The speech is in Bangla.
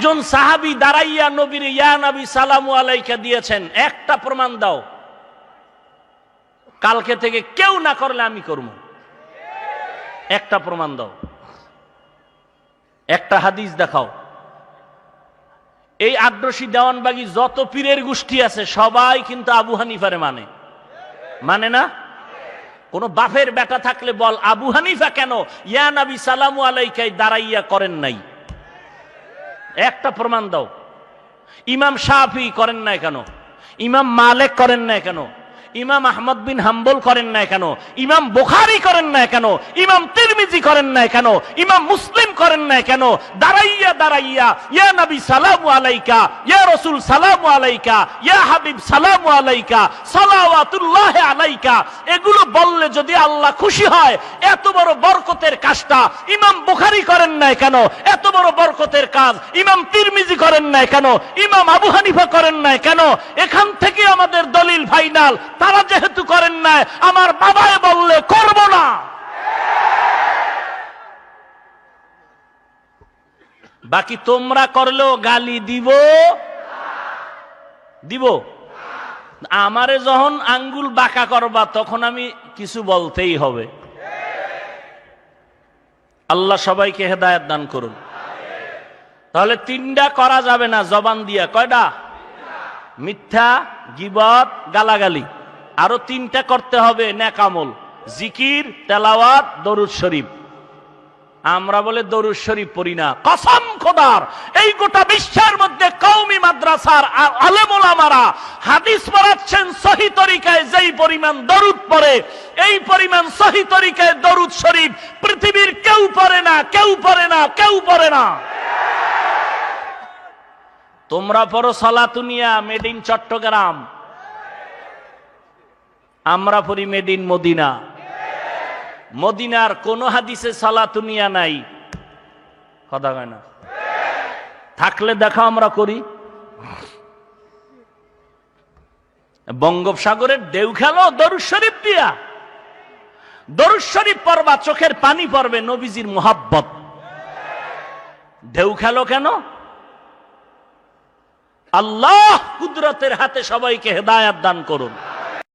একজন সাহাবী দাঁড়াইয়া নবীর ইয়া নবী সালামু আলাইকা দিয়েছেন, একটা প্রমাণ দাও, কালকে থেকে কেউ না করলে আমি করব। একটা প্রমাণ দাও, একটা হাদিস দেখাও। এই আগ্রসী দেওয়ানবাগী যত পীরের গোষ্ঠী আছে সবাই কিন্তু আবু হানিফারে মানে না? কোন বাপের বেটা থাকলে বল, আবু হানিফা কেন ইয়া নবী সালামু আলাইকা দাঁড়াইয়া করেন নাই? একটা প্রমাণ দাও। ইমাম শাফি করেন নাই কেন? ইমাম মালিক করেন নাই কেন? ইমাম আহমদ বিন হাম্বল করেন নাই কেন? ইমাম বুখারী করেন নাই কেন? ইমাম তিরমিজি করেন নাই কেন? ইমাম মুসলিম করেন নাই কেন? দাঁড়াইয়া দাঁড়াইয়া ইয়া নবী সালামু আলাইকা, ইয়া রাসূল সালামু আলাইকা, ইয়া হাবিব সালামু আলাইকা, সালাওয়াতুল্লাহি আলাইকা, এগুলো বললে যদি আল্লাহ খুশি হয়, এত বড় বরকতের কাজটা ইমাম বুখারী করেন নাই কেন? এত বড় বরকতের কাজ ইমাম তিরমিজি করেন নাই কেন? ইমাম আবু হানিফা করেন নাই কেন? এখান থেকে আমাদের দলিল ফাইনাল, তারা যেহেতু করেন নাই, আমার বাবায় বললে করব না। বাকি তোমরা করলেও গালি দিব। আমারে যখন আঙ্গুল বাঁকা করবা তখন আমি কিছু বলতেই হবে। আল্লাহ সবাইকে হেদায়েত দান করুন। তাহলে তিনটা করা যাবে না জবান দিয়া। কয়টা? মিথ্যা, গীবত, গালাগালি। আরো তিনটা করতে হবে নেক আমল, জিকির, তেলাওয়াত, দরুদ শরীফ। আমরা বলে দরুদ শরীফ পড়ি না। কসম খোদার, এই গোটা বিশ্বের মধ্যে কওমি মাদ্রাসার আলেম ওলামারা হাদিস পড়াচ্ছেন সহিহ তরিকায়, যেই পরিমাণ দরুদ পড়ে, এই পরিমাণ সহিহ তরিকায় দরুদ শরীফ পৃথিবীর কেউ পড়ে না, কেউ পড়ে না, কেউ পড়ে না। তোমরা পড়ো সালাতুনিয়া মেড ইন চট্টগ্রাম, আমরা পড়ি মেড ইন মদিনা। মদিনার কোন হাদিসে সালাতুনিয়া নাই, কথা কয় না। থাকলে দেখো আমরা করি। বঙ্গোপসাগরের ঢেউ খেলো দরুদ শরীফ দিয়া। দরুদ শরীফ পড়বা, চোখের পানি পড়বে, নবীজির মুহাব্বত। ঢেউ খেলো কেন? আল্লাহ কুদরতের হাতে সবাইকে হেদায়েত দান করুন।